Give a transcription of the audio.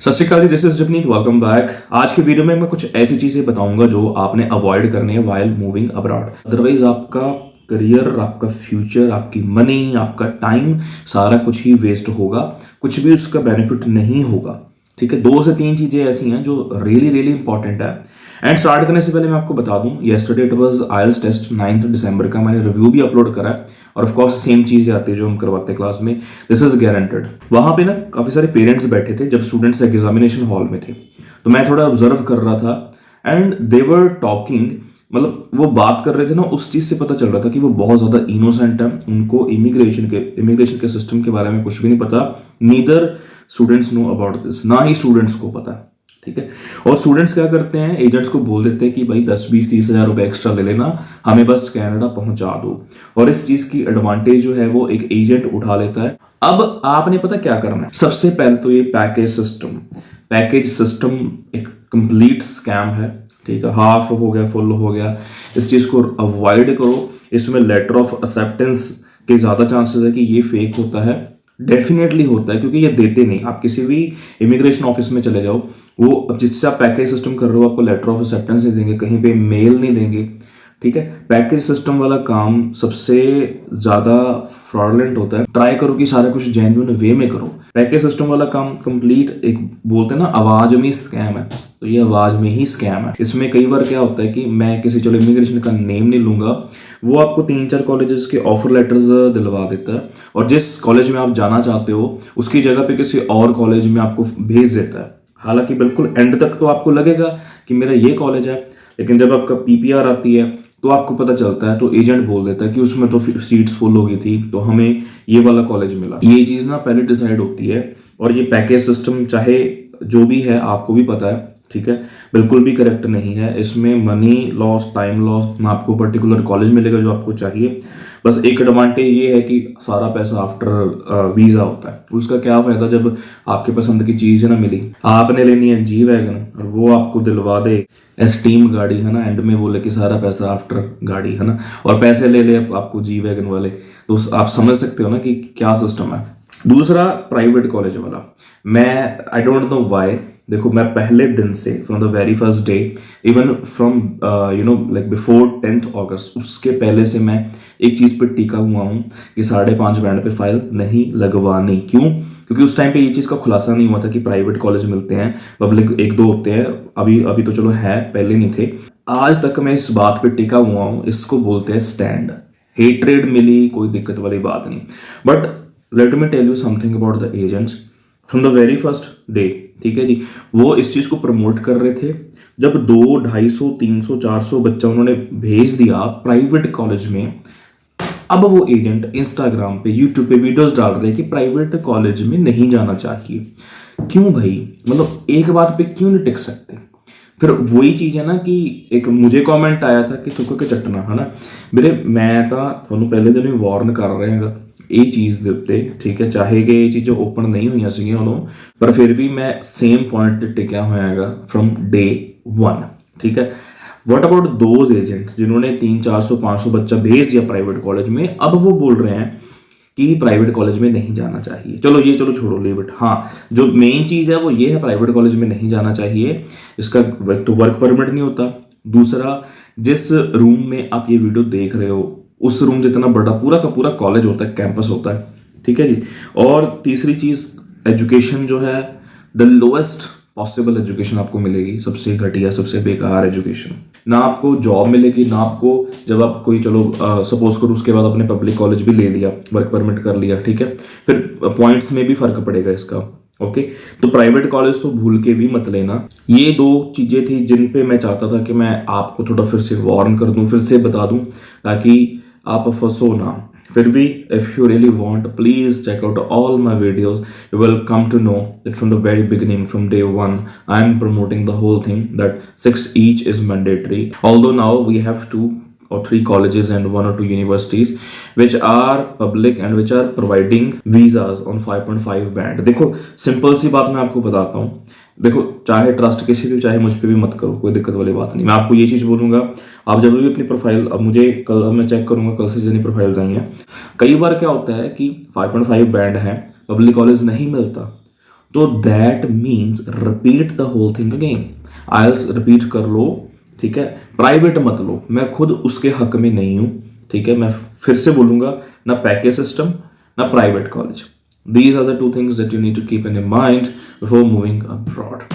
सत श्री अकाल जी, this is Japneet. Welcome back. आज की वीडियो में मैं कुछ ऐसी चीजें बताऊंगा जो आपने अवॉइड करनी है वाइल मूविंग अब्रॉड। अदरवाइज आपका करियर, आपका फ्यूचर, आपकी मनी, आपका टाइम, सारा कुछ ही वेस्ट होगा, कुछ भी उसका बेनिफिट नहीं होगा। ठीक है, 2 से 3 चीजें ऐसी हैं जो रियली रियली इंपॉर्टेंट है। एंड स्टार्ट करने से पहले मैं आपको बता दूं, yesterday it was IELTS test 9 दिसंबर का, मैंने रिव्यू भी अपलोड करा है और ऑफ कोर्स सेम चीजें आती है जो हम करवाते हैं क्लास में। This is guaranteed. वहां पे ना काफी सारे पेरेंट्स बैठे थे जब स्टूडेंट्स एग्जामिनेशन हॉल में थे, तो मैं थोड़ा ऑब्जर्व कर रहा था एंड दे वर टॉकिंग। मतलब वो बात कर रहे थे ना, उस चीज से पता चल रहा था कि वो बहुत ज्यादा इनोसेंट है। उनको इमिग्रेशन के सिस्टम के बारे में कुछ भी नहीं पता। Neither students know about this, ना ही स्टूडेंट्स को पता है। ठीक है, और स्टूडेंट्स क्या करते हैं, एजेंट्स को बोल देते हैं कि भाई 10-20-30 हज़ार रुपए एक्स्ट्रा ले लेना, हमें बस कनाडा पहुंचा दो। और इस चीज की एडवांटेज जो है वो एक एजेंट उठा लेता है। अब आपने पता क्या करना है, सबसे पहले तो ये पैकेज सिस्टम एक कंप्लीट स्कैम है। ठीक है, हाफ हो गया, फुल हो गया, इस चीज को अवॉइड करो। इसमें लेटर ऑफ एक्सेप्टेंस के ज्यादा चांसेस है कि ये फेक होता है। डेफिनेटली होता है, क्योंकि ये देते नहीं। आप किसी भी इमिग्रेशन ऑफिस में चले जाओ, वो जिससे आप पैकेज सिस्टम कर रहे हो आपको लेटर ऑफ एक्सेप्टेंस नहीं देंगे, कहीं पे मेल नहीं देंगे। ठीक है, पैकेज सिस्टम वाला काम सबसे ज्यादा फ्रॉडलेंट होता है। ट्राई करो कि सारा कुछ जेन्युइन वे में करो। पैकेज सिस्टम वाला काम कंप्लीट एक बोलते हैं ना आवाज में स्कैम है, तो ये आवाज में ही स्कैम है। इसमें कई बार क्या होता है कि मैं किसी चलो इमिग्रेशन का नेम नहीं लूंगा, वो आपको 3-4 कॉलेजेस के ऑफर लेटर्स दिलवा देता है और जिस कॉलेज में आप जाना चाहते हो उसकी जगह पे किसी और कॉलेज में आपको भेज देता है। हालांकि बिल्कुल एंड तक तो आपको लगेगा कि मेरा ये कॉलेज है, लेकिन जब आपका पीपीआर आती है तो आपको पता चलता है, तो एजेंट बोल देता है कि उसमें तो सीट्स फुल हो गई थी, तो हमें ये वाला कॉलेज मिला। ये चीज ना पहले डिसाइड होती है। और ये पैकेज सिस्टम चाहे जो भी है आपको भी पता है, ठीक है, बिल्कुल भी करेक्ट नहीं है। इसमें मनी लॉस, टाइम लॉस, ना आपको पर्टिकुलर कॉलेज मिलेगा जो आपको चाहिए। बस एक एडवांटेज ये है कि सारा पैसा आफ्टर वीजा होता है। उसका क्या फायदा जब आपके पसंद की चीज ना मिली। आपने लेनी है जी वैगन और वो आपको दिलवा दे एस्टीम गाड़ी, है ना, एंड में बोले कि सारा पैसा आफ्टर गाड़ी, है ना, और पैसे ले ले आपको जी वैगन वाले। तो आप समझ सकते हो ना कि क्या सिस्टम है। दूसरा, प्राइवेट कॉलेज वाला, मैं आई डोंट नो व्हाई। देखो, मैं पहले दिन से from the very first day, even from like before 10th अगस्त, उसके पहले से मैं एक चीज पे टिका हुआ हूँ कि 5.5 बैंड पे फाइल नहीं लगवानी। क्यों? क्योंकि उस टाइम पे ये चीज का खुलासा नहीं हुआ था कि प्राइवेट कॉलेज मिलते हैं, पब्लिक 1-2 होते हैं। अभी तो चलो है, पहले नहीं थे। आज तक मैं इस बात पे टिका हुआ हूँ। इसको बोलते हैं स्टैंड। हेट्रेड मिली, कोई दिक्कत वाली बात नहीं। But let me tell you something about the agents from the very first day. ठीक है जी, वो इस चीज को प्रमोट कर रहे थे। जब 200, 250, 300, 400 बच्चा उन्होंने भेज दिया प्राइवेट कॉलेज में, अब वो एजेंट इंस्टाग्राम पे, यूट्यूब पे वीडियोस डाल रहे हैं कि प्राइवेट कॉलेज में नहीं जाना चाहिए। क्यों भाई? मतलब एक बात पे क्यों नहीं टिक सकते? फिर वही चीज है ना कि एक मुझे कमेंट आया था कि तुक के चटना, है ना मेरे, मैं तो पहले दिन ही वार्न कर रहे हैं ये चीज दे उत्ते। ठीक है, चाहे कि ये चीज़ें ओपन नहीं हुई सी उदों, पर फिर भी मैं सेम पॉइंट ते टिकया होया है फ्रॉम डे 1। ठीक है, व्हाट अबाउट दोज एजेंट्स जिन्होंने 300-400-500 बच्चा भेज दिया प्राइवेट कॉलेज में, अब वो बोल रहे हैं कि प्राइवेट कॉलेज में नहीं जाना चाहिए। चलो छोड़ो, लीव इट। हाँ, जो मेन चीज है वो ये है, प्राइवेट कॉलेज में नहीं जाना चाहिए। इसका तो वर्क परमिट नहीं होता। दूसरा, जिस रूम में आप ये वीडियो देख रहे हो उस रूम जितना बड़ा पूरा का पूरा कॉलेज होता है, कैंपस होता है। ठीक है जी। और तीसरी चीज, एजुकेशन जो है, द लोएस्ट पॉसिबल एजुकेशन आपको मिलेगी, सबसे घटिया, सबसे बेकार एजुकेशन। ना आपको जॉब मिलेगी, ना आपको, जब आप कोई, चलो सपोज करो उसके बाद आपने पब्लिक कॉलेज भी ले लिया, वर्क परमिट कर लिया, ठीक है, फिर पॉइंट्स में भी फर्क पड़ेगा इसका। ओके, तो प्राइवेट कॉलेज तो भूल के भी मत लेना। ये 2 चीजें थी जिन पे मैं चाहता था कि मैं आपको थोड़ा फिर से वार्न कर दूं, फिर से बता दूं, ताकि आप फंसो ना। फिर भी if you really want, please check out all my videos. You will come to know that from the very beginning, from day 1, I am promoting the whole thing that 6 each is mandatory. Although now we have 2 or 3 colleges and 1 or 2 universities which are public and which are providing visas on 5.5 band. देखो, simple सी बात मैं आपको बताता हूँ। देखो, चाहे trust किसी भी, चाहे मुझ पे भी मत करो, कोई दिक्कत वाली बात नहीं। मैं आपको ये चीज बोलूंगा, आप जब भी अपनी प्रोफाइल, अब मुझे कल, मैं चेक करूंगा कल से जितनी प्रोफाइल्स आई हैं, कई बार क्या होता है कि 5.5 बैंड है, पब्लिक कॉलेज नहीं मिलता, तो that means repeat the whole thing again. IELTS repeat कर लो, ठीक है, प्राइवेट मत लो, मैं खुद उसके हक में नहीं हूं, ठीक है। मैं फिर से बोलूंगा, ना पैकेज सिस्टम ना private college. These are the two things that you need to keep in your mind before moving abroad.